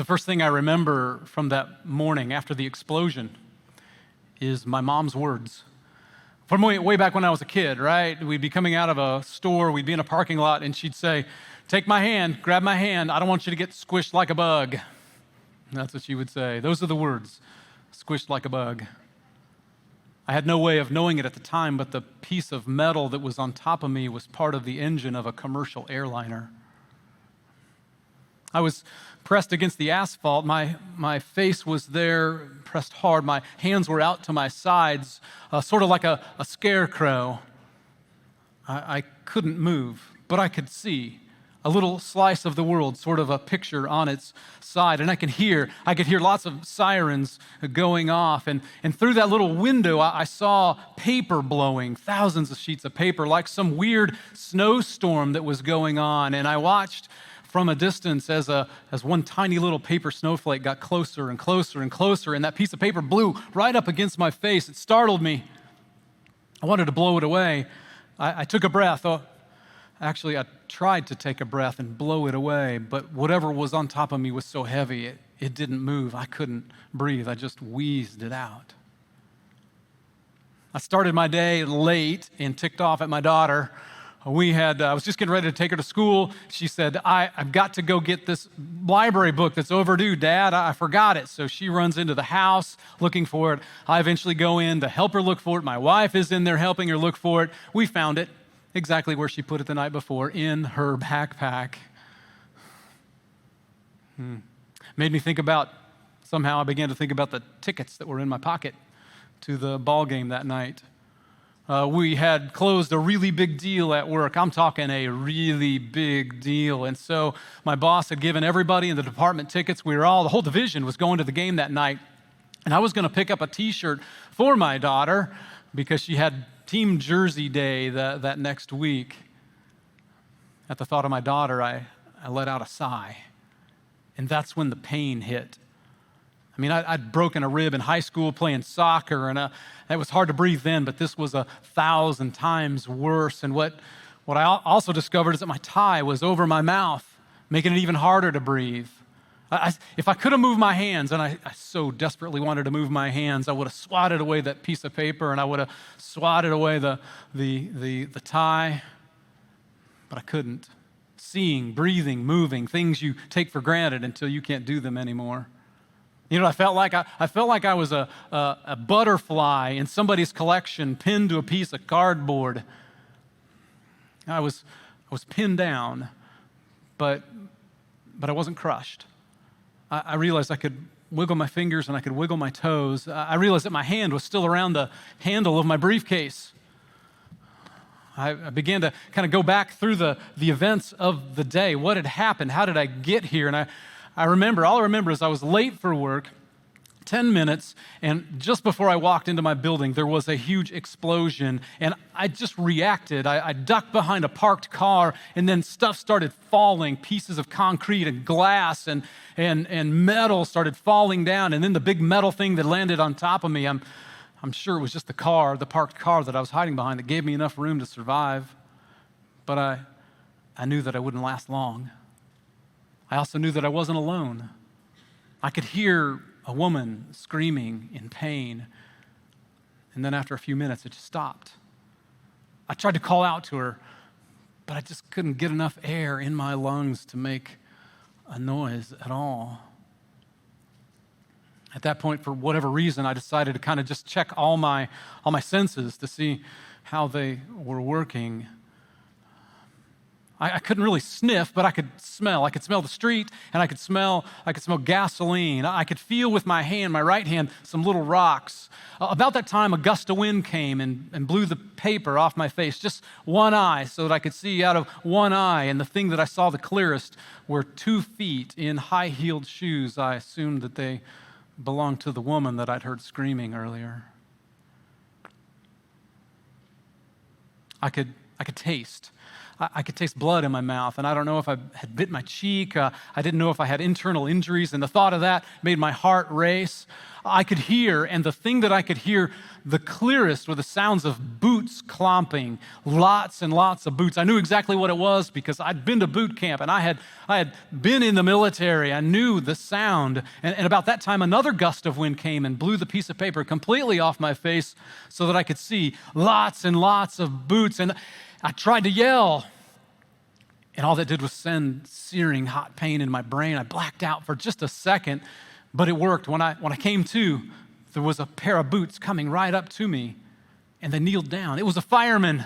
The first thing I remember from that morning after the explosion is my mom's words. From way back when I was a kid, right? We'd be coming out of a store, we'd be in a parking lot, and she'd say, "Take my hand, grab my hand. I don't want you to get squished like a bug." That's what she would say. Those are the words, squished like a bug. I had no way of knowing it at the time, but the piece of metal that was on top of me was part of the engine of a commercial airliner. I was pressed against the asphalt. My face was there, pressed hard. My hands were out to my sides, sort of like a scarecrow. I couldn't move, but I could see a little slice of the world, sort of a picture on its side. And I could hear lots of sirens going off. And through that little window, I saw paper blowing, thousands of sheets of paper, like some weird snowstorm that was going on. And I watched from a distance as one tiny little paper snowflake got closer and closer and closer, and that piece of paper blew right up against my face. It startled me. I wanted to blow it away. I took a breath. Actually, I tried to take a breath and blow it away, but whatever was on top of me was so heavy, it didn't move. I couldn't breathe. I just wheezed it out. I started my day late and ticked off at my daughter. I was just getting ready to take her to school. She said, I've got to go get this library book that's overdue, Dad. I forgot it. So she runs into the house looking for it. I eventually go in to help her look for it. My wife is in there helping her look for it. We found it exactly where she put it the night before, in her backpack. Made me think about, somehow I began to think about the tickets that were in my pocket to the ball game that night. We had closed a really big deal at work. I'm talking a really big deal. And so my boss had given everybody in the department tickets. The whole division was going to the game that night. And I was going to pick up a t-shirt for my daughter because she had team jersey day that next week. At the thought of my daughter, I let out a sigh. And that's when the pain hit. I mean, I'd broken a rib in high school playing soccer, and it was hard to breathe then, but this was 1,000 times worse. And what I also discovered is that my tie was over my mouth, making it even harder to breathe. If I could have moved my hands, and I so desperately wanted to move my hands, I would have swatted away that piece of paper, and I would have swatted away the tie, but I couldn't. Seeing, breathing, moving, things you take for granted until you can't do them anymore. You know, I felt like I was a butterfly in somebody's collection pinned to a piece of cardboard. I was pinned down, but I wasn't crushed. I realized I could wiggle my fingers and I could wiggle my toes. I realized that my hand was still around the handle of my briefcase. I began to kind of go back through the events of the day. What had happened? How did I get here? And all I remember is I was late for work, 10 minutes, and just before I walked into my building, there was a huge explosion, and I just reacted. I ducked behind a parked car, and then stuff started falling, pieces of concrete and glass and metal started falling down, and then the big metal thing that landed on top of me, I'm sure it was just the parked car that I was hiding behind that gave me enough room to survive, but I knew that I wouldn't last long. I also knew that I wasn't alone. I could hear a woman screaming in pain, and then after a few minutes, it just stopped. I tried to call out to her, but I just couldn't get enough air in my lungs to make a noise at all. At that point, for whatever reason, I decided to kind of just check all my senses to see how they were working. I couldn't really sniff, but I could smell. I could smell the street, and I could smell gasoline. I could feel with my right hand, some little rocks. About that time, a gust of wind came and blew the paper off my face, just one eye, so that I could see out of one eye. And the thing that I saw the clearest were 2 feet in high-heeled shoes. I assumed that they belonged to the woman that I'd heard screaming earlier. I could taste. I could taste blood in my mouth, and I don't know if I had bit my cheek. I didn't know if I had internal injuries, and the thought of that made my heart race. I could hear, and the thing that I could hear the clearest were the sounds of boots clomping, lots and lots of boots. I knew exactly what it was because I'd been to boot camp, and I had been in the military. I knew the sound, and about that time, another gust of wind came and blew the piece of paper completely off my face so that I could see lots and lots of boots, and I tried to yell, and all that did was send searing hot pain in my brain. I blacked out for just a second, but it worked. When I came to, there was a pair of boots coming right up to me, and they kneeled down. It was a fireman,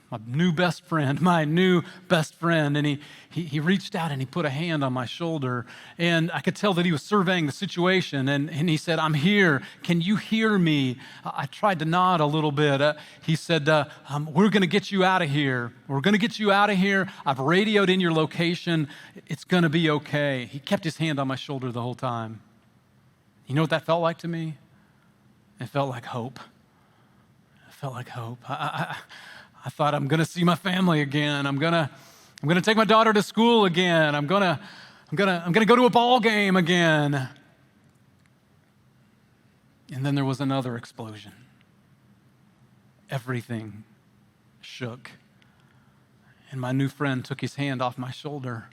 my new best friend, and he reached out and he put a hand on my shoulder, and I could tell that he was surveying the situation, and he said, "I'm here. Can you hear me?" I tried to nod a little bit. He said, "We're going to get you out of here. We're going to get you out of here. I've radioed in your location. It's going to be okay." He kept his hand on my shoulder the whole time. You know what that felt like to me? It felt like hope. It felt like hope. I thought, I'm going to see my family again. I'm going to take my daughter to school again. I'm going to go to a ball game again. And then there was another explosion. Everything shook. And my new friend took his hand off my shoulder.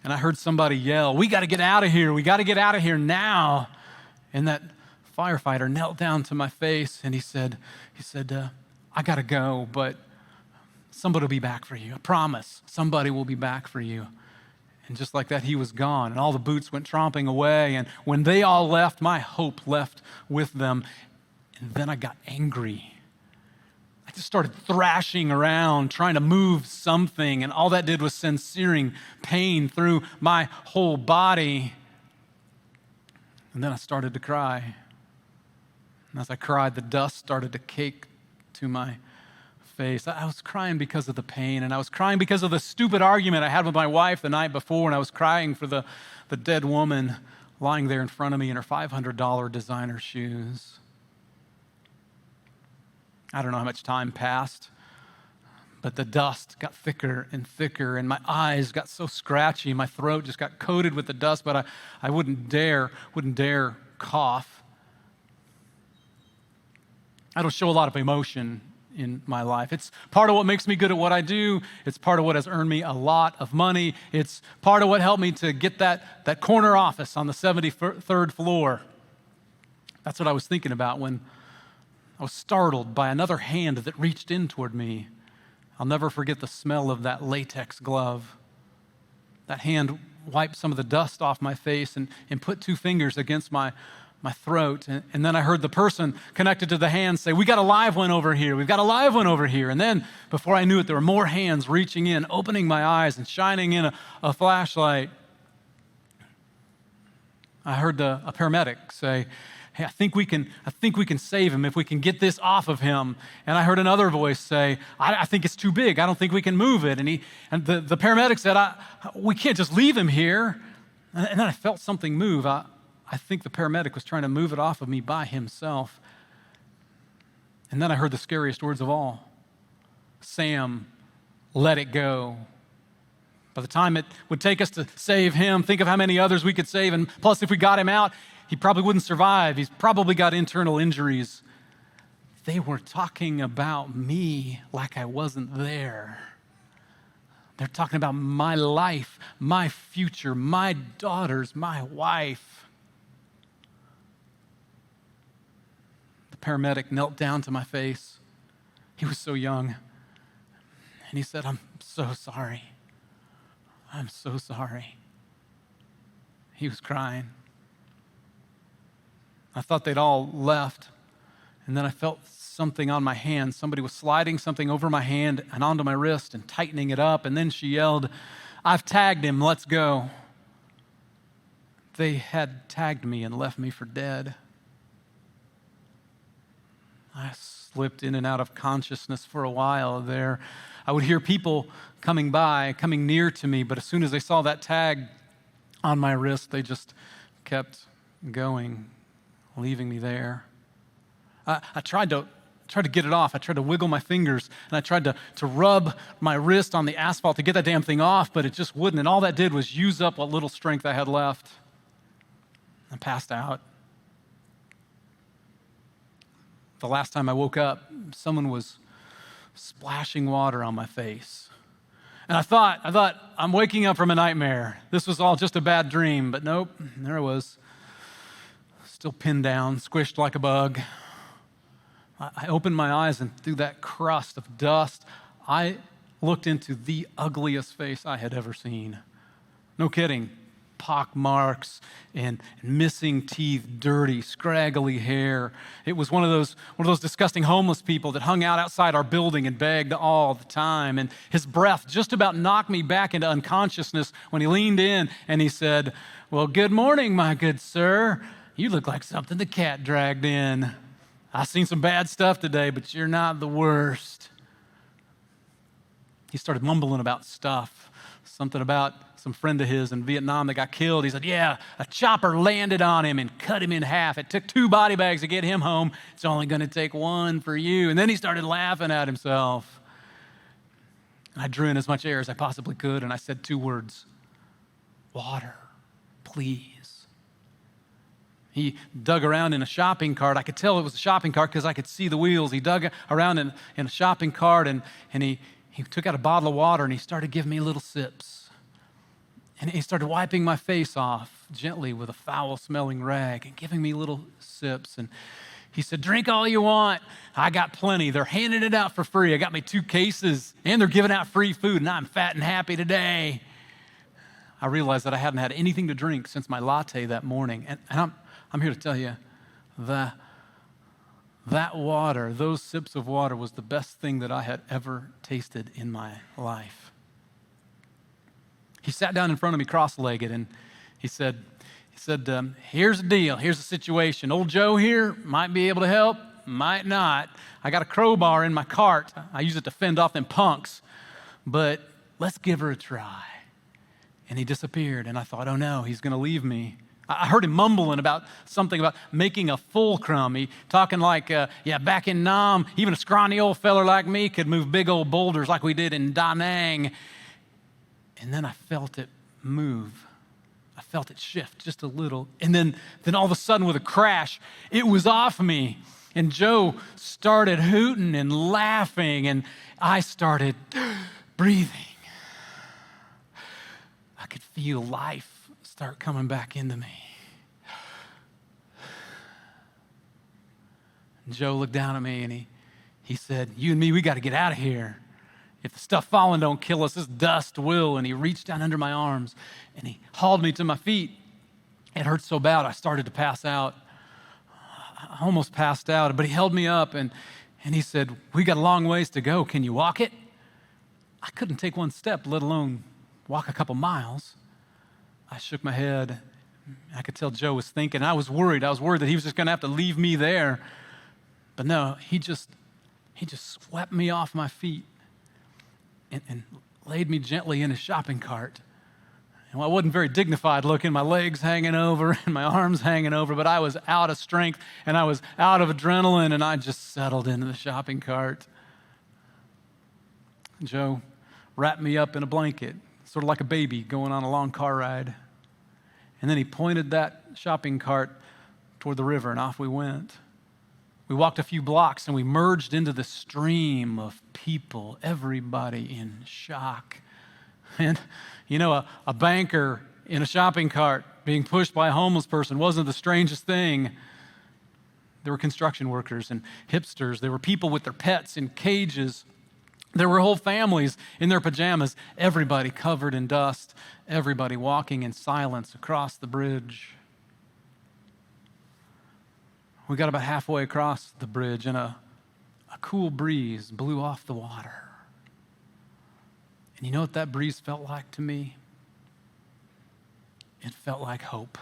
And I heard somebody yell, "We got to get out of here. We got to get out of here now." And that firefighter knelt down to my face and he said, "I got to go, but somebody will be back for you. I promise, somebody will be back for you." And just like that, he was gone, and all the boots went tromping away. And when they all left, my hope left with them. And then I got angry. I just started thrashing around, trying to move something, and all that did was send searing pain through my whole body. And then I started to cry. And as I cried, the dust started to cake to my face. I was crying because of the pain, and I was crying because of the stupid argument I had with my wife the night before, and I was crying for the dead woman lying there in front of me in her $500 designer shoes. I don't know how much time passed, but the dust got thicker and thicker, and my eyes got so scratchy, my throat just got coated with the dust, but I wouldn't dare cough. I don't show a lot of emotion in my life. It's part of what makes me good at what I do. It's part of what has earned me a lot of money. It's part of what helped me to get that corner office on the 73rd floor. That's what I was thinking about when I was startled by another hand that reached in toward me. I'll never forget the smell of that latex glove. That hand wiped some of the dust off my face and put two fingers against my throat. And then I heard the person connected to the hand say, "We got a live one over here. We've got a live one over here." And then before I knew it, there were more hands reaching in, opening my eyes and shining in a flashlight. I heard a paramedic say, "Hey, I think we can save him if we can get this off of him." And I heard another voice say, I think it's too big. I don't think we can move it." And the paramedic said, "We can't just leave him here." And then I felt something move. I think the paramedic was trying to move it off of me by himself. And then I heard the scariest words of all. "Sam, let it go." By the time it would take us to save him, think of how many others we could save. And plus, if we got him out, he probably wouldn't survive. He's probably got internal injuries. They were talking about me like I wasn't there. They're talking about my life, my future, my daughters, my wife. The paramedic knelt down to my face. He was so young. And he said, "I'm so sorry. I'm so sorry." He was crying. I thought they'd all left, and then I felt something on my hand. Somebody was sliding something over my hand and onto my wrist and tightening it up, and then she yelled, "I've tagged him, let's go." They had tagged me and left me for dead. I slipped in and out of consciousness for a while there. I would hear people coming by, coming near to me, but as soon as they saw that tag on my wrist, they just kept going, leaving me there. I tried to tried to get it off. I tried to wiggle my fingers, and I tried to rub my wrist on the asphalt to get that damn thing off, but it just wouldn't. And all that did was use up what little strength I had left. I passed out. The last time I woke up, someone was splashing water on my face. And I thought, I'm waking up from a nightmare. This was all just a bad dream, but nope, there I was. Still pinned down, squished like a bug. I opened my eyes, and through that crust of dust, I looked into the ugliest face I had ever seen. No kidding. Pock marks and missing teeth, dirty, scraggly hair. It was one of those disgusting homeless people that hung out outside our building and begged all the time. And his breath just about knocked me back into unconsciousness when he leaned in and he said, "Well, good morning, my good sir. You look like something the cat dragged in. I've seen some bad stuff today, but you're not the worst." He started mumbling about stuff, something about some friend of his in Vietnam that got killed. He said, "Yeah, a chopper landed on him and cut him in half. It took 2 body bags to get him home. It's only going to take 1 for you." And then he started laughing at himself. And I drew in as much air as I possibly could, and I said 2 words, "Water, please." He dug around in a shopping cart. I could tell it was a shopping cart because I could see the wheels. He dug around in a shopping cart, and he took out a bottle of water, and he started giving me little sips. And he started wiping my face off gently with a foul-smelling rag and giving me little sips. And he said, "Drink all you want. I got plenty. They're handing it out for free. I got me 2 cases, and they're giving out free food, and I'm fat and happy today." I realized that I hadn't had anything to drink since my latte that morning. And I'm here to tell you that water, those sips of water, was the best thing that I had ever tasted in my life. He sat down in front of me cross-legged, and he said, "Here's the deal. Here's the situation. Old Joe here might be able to help, might not. I got a crowbar in my cart. I use it to fend off them punks, but let's give her a try." And he disappeared, and I thought, oh no, he's going to leave me. I heard him mumbling about something about making a fulcrum. He talking like, back in Nam, even a scrawny old feller like me could move big old boulders like we did in Da Nang. And then I felt it move. I felt it shift just a little. And then all of a sudden with a crash, it was off me. And Joe started hooting and laughing, and I started breathing. I could feel life start coming back into me. And Joe looked down at me and he said, "You and me, we got to get out of here. If the stuff falling don't kill us, this dust will." And he reached down under my arms and he hauled me to my feet. It hurt so bad I started to pass out. I almost passed out, but he held me up and he said, "We got a long ways to go. Can you walk it?" I couldn't take 1 step, let alone walk a couple miles. I shook my head. I could tell Joe was thinking. I was worried. I was worried that he was just going to have to leave me there. But no, he just swept me off my feet and laid me gently in his shopping cart. And I wasn't very dignified looking, my legs hanging over and my arms hanging over, but I was out of strength and I was out of adrenaline, and I just settled into the shopping cart. Joe wrapped me up in a blanket, sort of like a baby going on a long car ride. And then he pointed that shopping cart toward the river, and off we went. We walked a few blocks and we merged into the stream of people, everybody in shock. And, a banker in a shopping cart being pushed by a homeless person wasn't the strangest thing. There were construction workers and hipsters. There were people with their pets in cages. There were whole families in their pajamas, everybody covered in dust, everybody walking in silence across the bridge. We got about halfway across the bridge, and a cool breeze blew off the water. And you know what that breeze felt like to me? It felt like hope.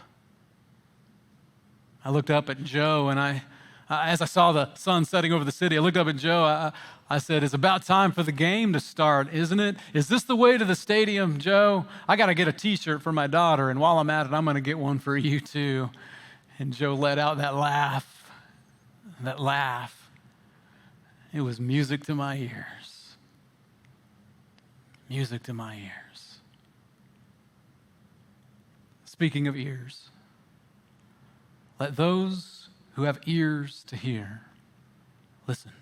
I looked up at Joe, and as I saw the sun setting over the city, I looked up at Joe. I said, "It's about time for the game to start, isn't it? Is this the way to the stadium, Joe? I got to get a T-shirt for my daughter, and while I'm at it, I'm going to get one for you too." And Joe let out that laugh. It was music to my ears. Music to my ears. Speaking of ears, let those who have ears to hear listen.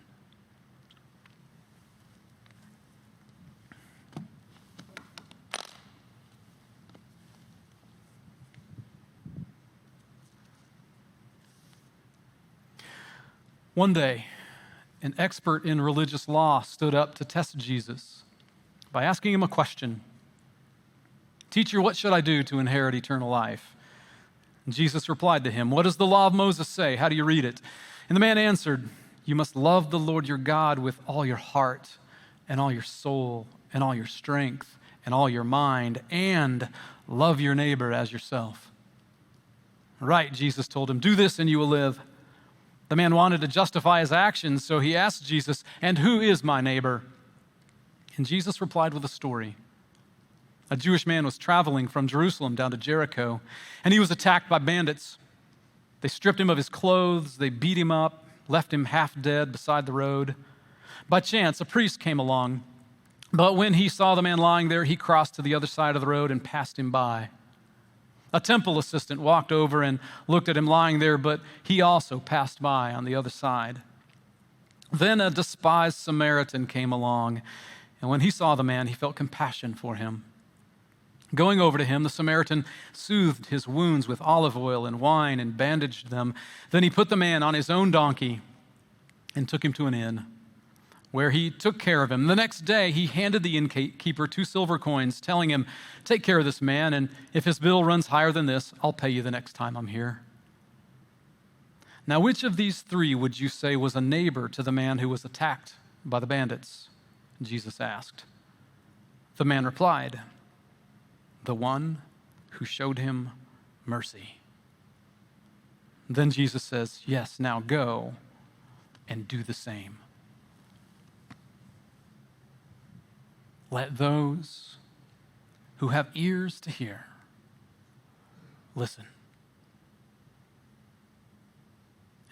One day, an expert in religious law stood up to test Jesus by asking him a question. "Teacher, what should I do to inherit eternal life?" And Jesus replied to him, "What does the law of Moses say? How do you read it?" And the man answered, "You must love the Lord your God with all your heart and all your soul and all your strength and all your mind, and love your neighbor as yourself." "Right," Jesus told him, "do this and you will live." The man wanted to justify his actions, so he asked Jesus, "And who is my neighbor?" And Jesus replied with a story. A Jewish man was traveling from Jerusalem down to Jericho, and he was attacked by bandits. They stripped him of his clothes, they beat him up, left him half dead beside the road. By chance, a priest came along, but when he saw the man lying there, he crossed to the other side of the road and passed him by. A temple assistant walked over and looked at him lying there, but he also passed by on the other side. Then a despised Samaritan came along, and when he saw the man, he felt compassion for him. Going over to him, the Samaritan soothed his wounds with olive oil and wine and bandaged them. Then he put the man on his own donkey and took him to an inn, where he took care of him. The next day, he handed the innkeeper 2 silver coins, telling him, "Take care of this man, and if his bill runs higher than this, I'll pay you the next time I'm here." Now, which of these 3 would you say was a neighbor to the man who was attacked by the bandits? Jesus asked. The man replied, "The one who showed him mercy." Then Jesus says, "Yes, now go and do the same." Let those who have ears to hear listen.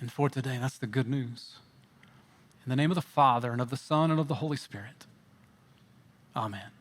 And for today, that's the good news. In the name of the Father, and of the Son, and of the Holy Spirit. Amen.